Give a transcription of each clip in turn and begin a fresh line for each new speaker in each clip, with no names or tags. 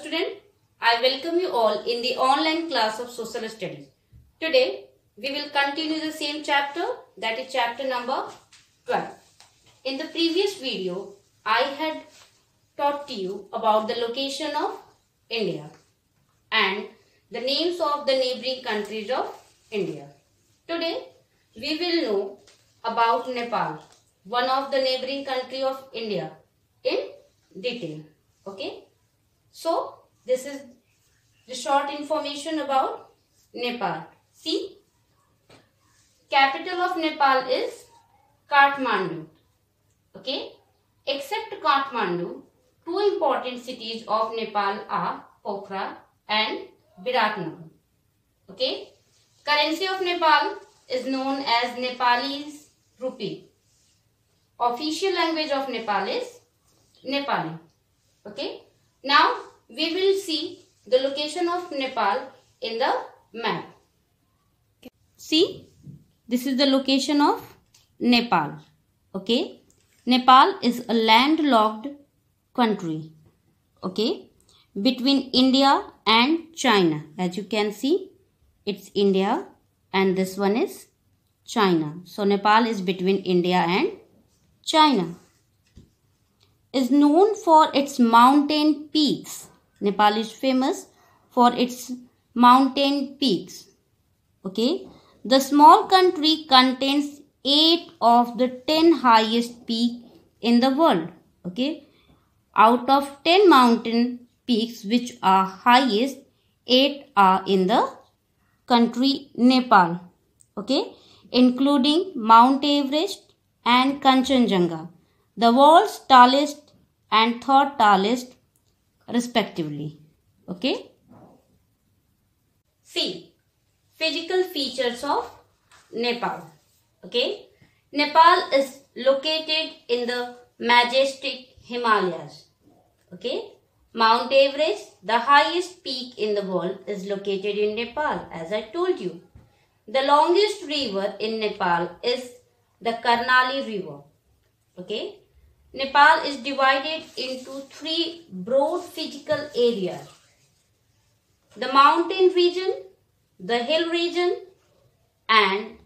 student, I welcome you all in the online class of Social Studies. Today, we will continue the same chapter, that is chapter number 12. In the previous video, I had taught to you about the location of India and the names of the neighboring countries of India. Today, we will know about Nepal, one of the neighboring country of India, in detail. Okay. So, this is the short information about Nepal. See, capital of Nepal is Kathmandu. Okay. Except Kathmandu, two important cities of Nepal are Pokhara and Biratnagar. Okay. Currency of Nepal is known as Nepalese rupee. Official language of Nepal is Nepali. Okay. Now we will see the location of Nepal in the map. See, this is the location of Nepal. Okay. Nepal is a landlocked country. Okay. Between India and China. As you can see, it's India and this one is China. So Nepal is between India and China. Is known for its mountain peaks. Nepal is famous for its mountain peaks. Okay. The small country contains 8 of the 10 highest peaks in the world. Okay. Out of 10 mountain peaks which are highest, 8 are in the country Nepal. Okay. Including Mount Everest and Kanchenjunga, the world's tallest and third tallest respectively. Okay. See, physical features of Nepal. Okay. Nepal is located in the majestic Himalayas. Okay. Mount Everest, the highest peak in the world, is located in Nepal, as I told you. The longest river in Nepal is the Karnali River. Okay. Nepal is divided into 3 broad physical areas. The mountain region, the hill region and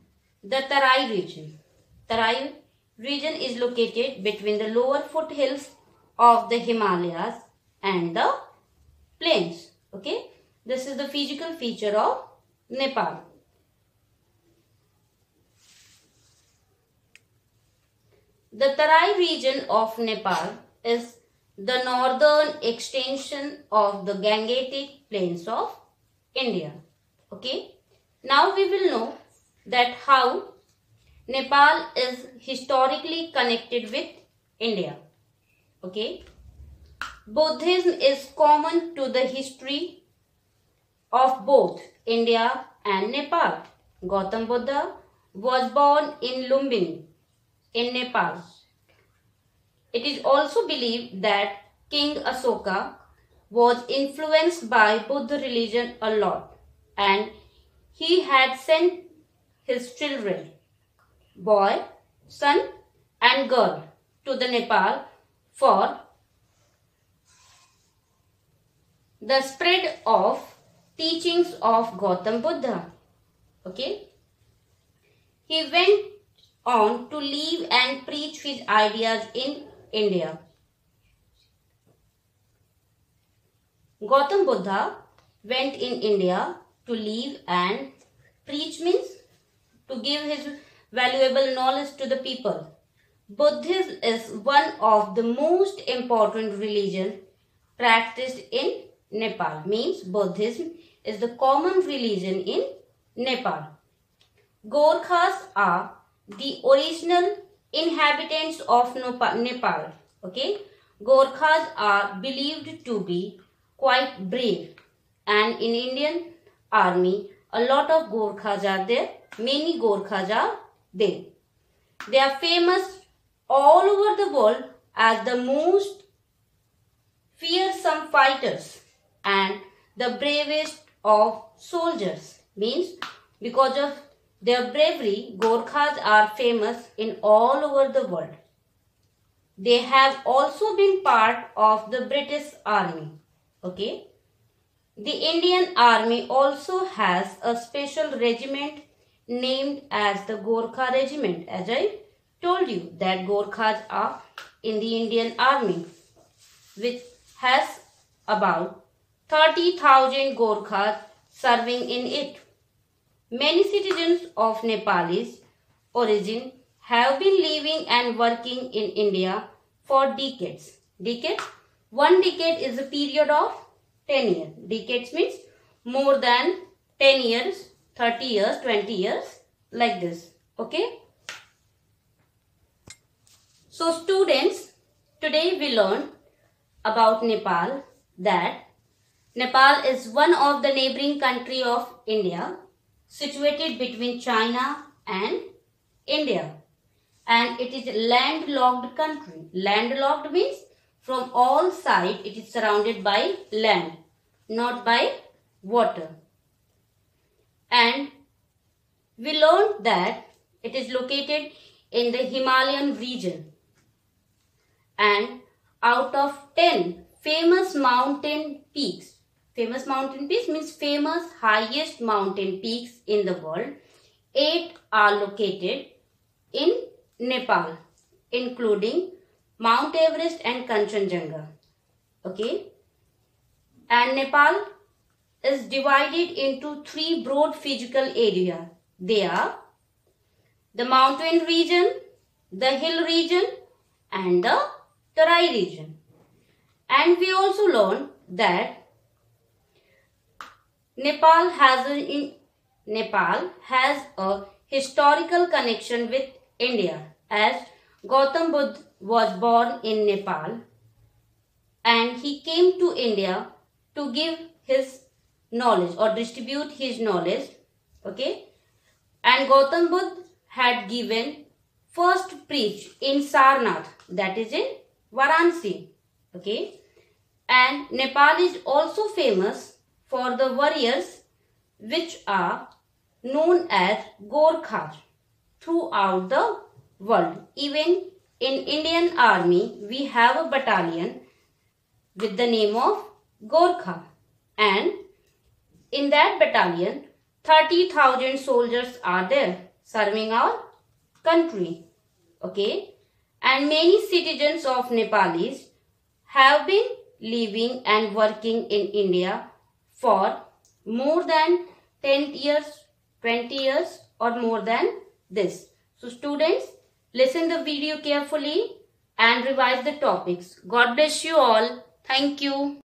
the Tarai region. Tarai region is located between the lower foothills of the Himalayas and the plains. Okay. This is the physical feature of Nepal. The Tarai region of Nepal is the northern extension of the Gangetic plains of India. Okay. Now we will know that how Nepal is historically connected with India. Okay. Buddhism is common to the history of both India and Nepal. Gautam Buddha was born in Lumbini in Nepal. It is also believed that King Asoka was influenced by Buddha religion a lot and he had sent his children, boy, son and girl, to the Nepal for the spread of teachings of Gautam Buddha. Okay. He went on to live and preach his ideas in India. Gautam Buddha went in India to live and preach, means to give his valuable knowledge to the people. Buddhism is one of the most important religions practiced in Nepal. Means Buddhism is the common religion in Nepal. Gorkhas are the original inhabitants of Nepal. Okay. Gorkhas are believed to be quite brave, and in Indian army a lot of Gorkhas are there. Many Gorkhas are there. They are famous all over the world as the most fearsome fighters and the bravest of soldiers. Means because of their bravery, Gorkhas are famous in all over the world. They have also been part of the British Army. Okay. The Indian Army also has a special regiment named as the Gorkha Regiment. As I told you that Gorkhas are in the Indian Army, which has about 30,000 Gorkhas serving in it. Many citizens of Nepalese origin have been living and working in India for decades. Decades? One decade is a period of 10 years. Decades means more than 10 years, 30 years, 20 years, like this. Okay? So students, today we learn about Nepal, that Nepal is one of the neighboring country of India, situated between China and India, and it is a landlocked country. Landlocked means from all sides it is surrounded by land, not by water. And we learned that it is located in the Himalayan region, and out of 10 famous mountain peaks means famous highest mountain peaks in the world, 8 are located in Nepal, including Mount Everest and Kanchenjunga. Okay? And Nepal is divided into 3 broad physical areas. They are the mountain region, the hill region, and the Tarai region. And we also learned that Nepal has a historical connection with India, as Gautam Buddha was born in Nepal and he came to India to give his knowledge or distribute his knowledge. Okay, and Gautam Buddha had given first preach in Sarnath, that is in Varanasi. Okay, and Nepal is also famous for the warriors which are known as Gorkhas throughout the world. Even in Indian Army, we have a battalion with the name of Gorkha, and in that battalion 30,000 soldiers are there serving our country. Okay, and many citizens of Nepalese have been living and working in India for more than 10 years, 20 years or more than this. So students, listen the video carefully and revise the topics. God bless you all. Thank you.